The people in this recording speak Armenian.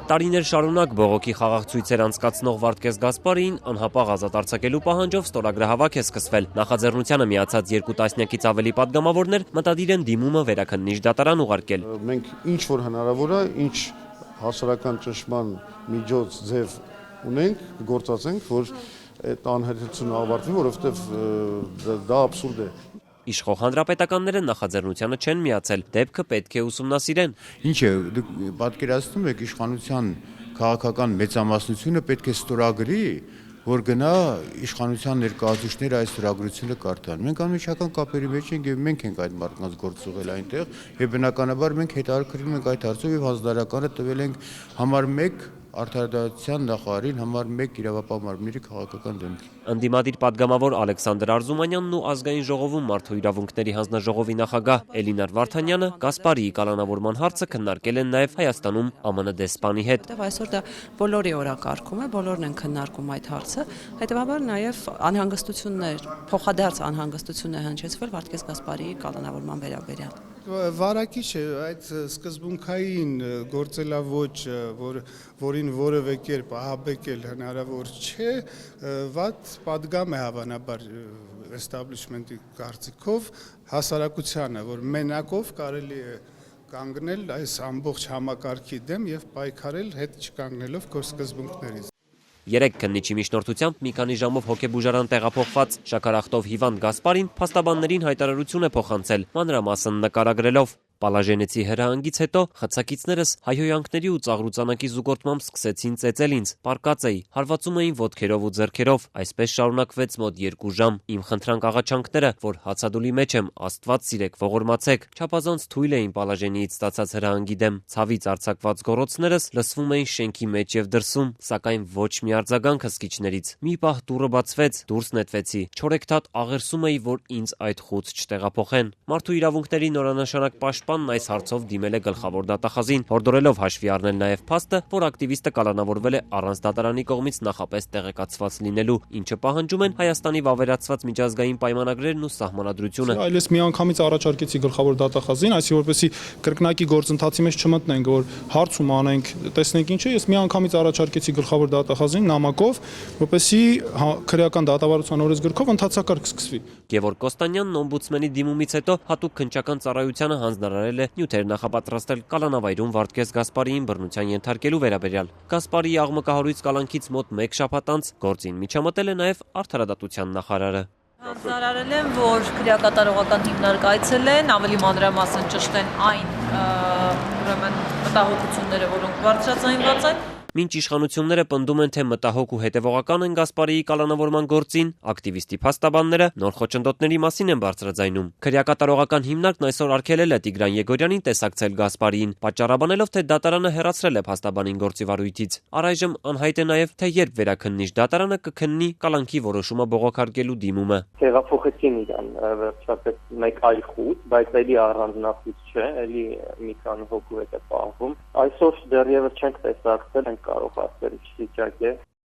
Տարիներ շարունակ բողոքի խաղաղ ցույցեր անցկացնող Վարդգես Գասպարիին անհապաղ ազատ արձակելու պահանջով ստորագրահավաք է սկսվել։ Նախաձեռնությանը միացած 2 տասնյակից ավելի պատգամավորներ մտադիր են դիմումը վերաքննիչ դատարան ուղարկել։ Մենք ինչ որ հնարավոր է, ինչ հասարակական ճնշման միջոց ձև ունենք, գործածենք, որ այդ անհերթությունը ավարտվի, որովհետև դա աբսուրդ է։ Իշխող հանրապետականները նախաձեռնությանը չեն միացել, դեպքը պետք է ուսումնասիրեն։ Ինչ է, դուք պատկերացնում եք իշխանության քաղաքական մեծամասնությունը պետք է ստորագրի, որ գնա իշխանության ներկայացուցիչները այս ստորագրությունը կարդան։ Մենք անմիջական կապերի մեջ ենք եւ մենք ենք այդ մարդկանց գործուղել այնտեղ եւ բնականաբար մենք հետաքրքրվում ենք այդ հարցով եւ հանձնարարականը տվել ենք համար 1 Արդարադատության նախարարին, համար 1 իրավապահ մարմինների քաղաքական դեմքի։ Ընդդիմադիր պատգամավոր Ալեքսանդր Արզումանյանն ու Ազգային ժողովում մարդու իրավունքների հանձնաժողովի նախագահ Էլինար Վարդանյանը Գասպարիի կալանավորման հարցը քննարկել են նաև Հայաստանում ԱՄՆ դեսպանի հետ։ Այսօր դա բոլորի օրակարգում է, բոլորն են քննարկում այդ հարցը, հետևաբար նաև անհանգստություններ, փոխադարձ անհանգստություն է հնչեցվել Վարդգես Գասպարիի կալանավորման վերաբերյալ։ Վարակիչ է այդ սկզբունքային գործելաոճ, որին որևէ կերպ ահաբեկել հնարավոր չէ, վատ պատգամ է հավանաբար էստաբլիշմենտի կարծիքով հասարակությանը, որ մենակով կարելի է կանգնել այս ամբողջ համակարգի դեմ եւ պայքարել հետ չկանգնելով քո սկզբունքներից։ 3 քննիչի միջնորդությամբ մի քանի ժամով հոգեբուժարան տեղափոխված շաքարախտով հիվանդ Գասպարին փաստաբաններին հայտարարություն է փոխանցել, մանրամասն նկարագրելով. Պալաժենեցի հրահանգից հետո խցակիցներս հայհոյանքների ու ծաղրուծանակի զուգորդմամբ սկսեցին ծեծել ինձ, պարկած էի, հարվածում էին ոտքերով ու ձեռքերով, այսպես շարունակվեց մոտ 2 ժամ, իմ խնդրանք աղաչանքները, որ հացադուլի մեջ եմ, Աստված սիրեք, ողորմացեք, չափազանց թույլ էին Պալաժենիից ստացած հրահանգի դեմ, ցավից արձակված գոռոցներս լսվում էին շենքի մեջ եւ դրսում, սակայն ոչ մի արձագանք հսկիչներից, մի պահ դուռը բացվեց, դուրս նետվեցի, չորեքթաթ աղերսում էի, որ ինձ այդ խուց չտեղափոխեն, մարդու իրավունքների նորանշանակ պաշտպանն այս հարցով դիմել է գլխավոր դատախազին, հորդորելով հաշվի առնել նաև փաստը, որ ակտիվիստը կալանավորվել է առանց դատարանի կողմից նախապես տեղեկացված լինելու, ինչը պահանջում են Հայաստանի վավերացված միջազգային պայմանագրերն ու սահմանադրությունը։ Այլ ես միանգամից առաջարկեցի գլխավոր դատախազին, այսինքն որպեսզի կրկնակի գործընթացի մեջ չմտնենք, որ հարցում անենք, տեսնենք ինչ է, ես միանգամից առաջարկեցի գլխավոր դատախազին նամակով, որպեսզի քրեական դատավարության օրենսգրքով ընդհանրակարգ սկսվի։ Գևորգ Կոստանյանն օմբուդսմենի դիմումից հետո հատուկ քննչական ծառայությանը հանձնարարել է նյութեր նախապատրաստել կալանավայրում Վարդգես Գասպարիին բռնության ենթարկելու վերաբերյալ։ Գասպարիի աղմկահարույց կալանքից մոտ 1 շաբաթ անց գործին միջամտել է նաև Արդարադատության նախարարը։ Հանձնարարել են, որ քրեակատարողական հիմնարկ այցելեն, ավելի մանրամասն ճշտեն այն ուրեմն մտահոգությունները, որոնք բարձրաձայնված են։ Մինչ իշխանությունները պնդում են, թե մտահոգ ու հետևողական են Գասպարիի կալանավորման գործին, ակտիվիստի փաստաբանները նոր խոչընդոտների մասին են բարձրաձայնում։ Քրեակատարողական հիմնարկն այսօր արգելել է Տիգրան Եգորյանին տեսակցել Գասպարիին, պատճառաբանելով, թե դատարանը հեռացրել է փաստաբանին գործի վարույթից։ Առայժմ անհայտ է նաև, թե երբ վերաքննիչ դատարանը կքննի կալանքի որոշումը բողոքարկելու դիմումը։ Տեղափոխեցին իրան վերջապես մեկ այլ խուտ, բայց էլի առանձնախույց չէ, էլի մի քանի հոգու հետ է պահվում։ Այսօր դեռևս չենք տեսակցել, կարող ասել, ինչ վիճակ է։